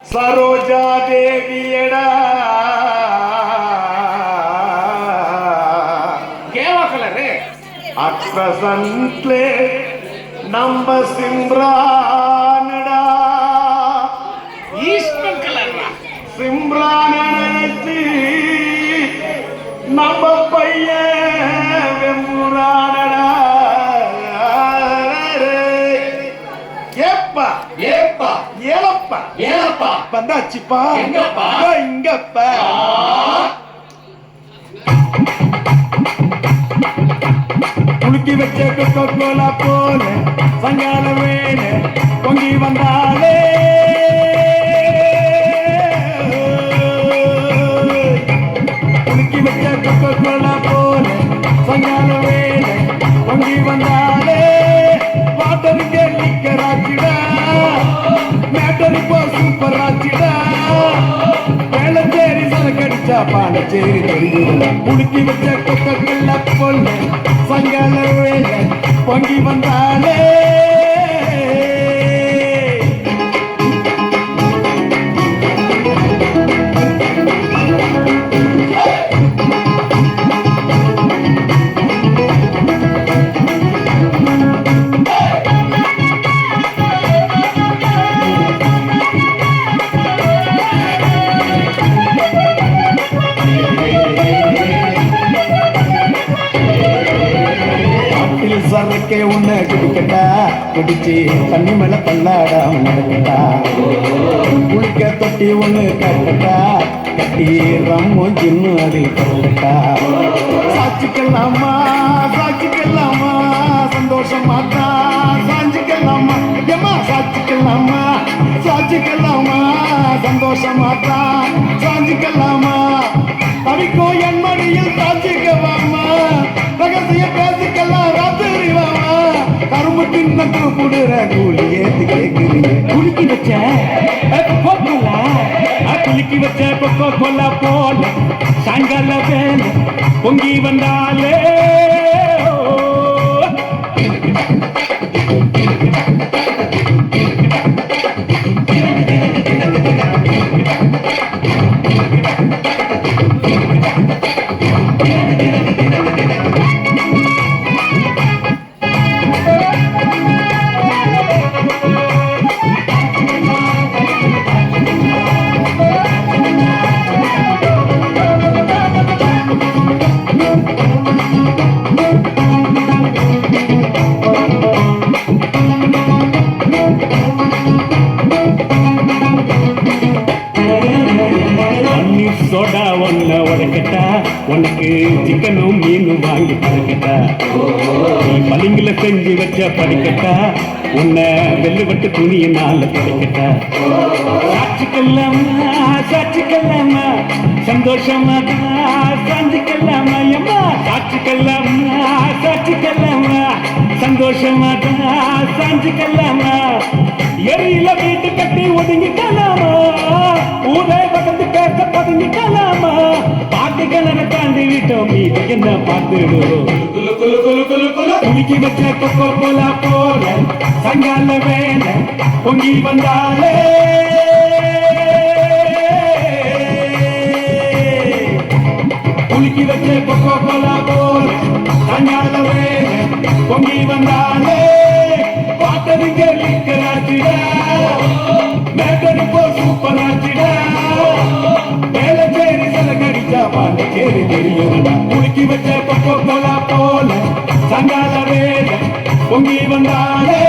சரோஜா தேவியடா கேவா கலரு அக்ரசன்ட்லே நம்ம சிம்ரானடா ஈஸ்டர் கலர்ரா சிம்ரான நினைச்சு நம்ம பையன் வெம்புரானடா ஏப்பா ஏப்பா ஏலப்பா ஏலப்பா வந்தாச்சுப்பா எங்கப்பா? இங்கப்பா குலுக்கி வச்ச கொக்கோ கோலா போல சங்கால வேல பொங்கி வந்தாலே குலுக்கி வச்ச கொக்கோ கோலா போல சங்கால வேல பொங்கி வந்தாலே வாட்டருக்கு நிக்கராச்சிடா மேட்டர் இப்போ சூப்பர் ஆச்சிடா வேளச்சேரி சரக்கடிச்சா பாலச்சேரி தெரியும் குலுக்கி வச்ச கொக்கோ கோலா போல சங்கால வேல பொங்கி வந்தாலே சரக்கே உன்னை குடிக்கட்டா குடிச்சு தண்ணி மேல பல்லாடாம நடக்கட்டா குளிக்க தொட்டி ஒண்ணு கட்டட்டா கட்டி ரம்மும் ஜின்னு அதில் கட்டட்டா சாட்சிக்கலாமா சாட்சிக்கலாமா சந்தோஷமா தான் சாஞ்சிக்கலாமா ஏமா சாட்சிக்கலாமா சாட்சிக்கலாமா சந்தோஷமா தான் சாஞ்சிக்கலாமா தவிக்கோ என் மடியில் சாட்சிக்கலாமா ரகசிய பேசிக்கலாம் ராத்திரி வாமா கரும்பு தின்னத்து புடுற கூலி ஏத்து கேக்குறீங்க குலுக்கி வச்ச குலுக்கி வச்ச கொக்கோ கோலா போல சாயங்கால வேல பொங்கி வந்தாலே சோடா ஒன்ன உடைக்கட்டா உனக்கு சிக்கனும் மீனும் வாங்கி பறக்கட்டா நீ பளிங்குல செஞ்சு வச்ச படிக்கட்டா உன்னை வெள்ளுவட்டு துணியினால துடைக்கட்டா சாட்சிக்கல்லாமா சாட்சிக்கல்லாமா சந்தோஷமா சாஞ்சிக்கல்லாமா எம்மா சாட்சிக்கல்லாமா சாட்சிக்கல்லாமா சந்தோஷமா சாஞ்சிக்கல்லாமா எரியில வீட்டு கட்டி ஒதுங்கிக்கலாமா ஊரே பக்கத்து கேட்க பதுங்கிக்கலாமா பாட்டுகளை தாண்டி விட்டோம் மீது என்ன பார்த்துடுவோம் குலுக்கி வச்ச கொக்கோ கோலா போல சங்கால வேல பொங்கி வந்தாலே குலுக்கி வச்ச கொக்கோ கோலா போல சங்கால வேல பொங்கி வந்தாலே பாட்டதுங்க லிக்கராச்சிடா மேட்டர் இப்போ சூப்பர் ஆச்சிடா வேளச்சேரி சரக்கடிச்சா பாலச்சேரி தெரியும் குலுக்கி வச்ச கொக்கோ கோலா போல சங்கால வேல பொங்கி வந்தாலே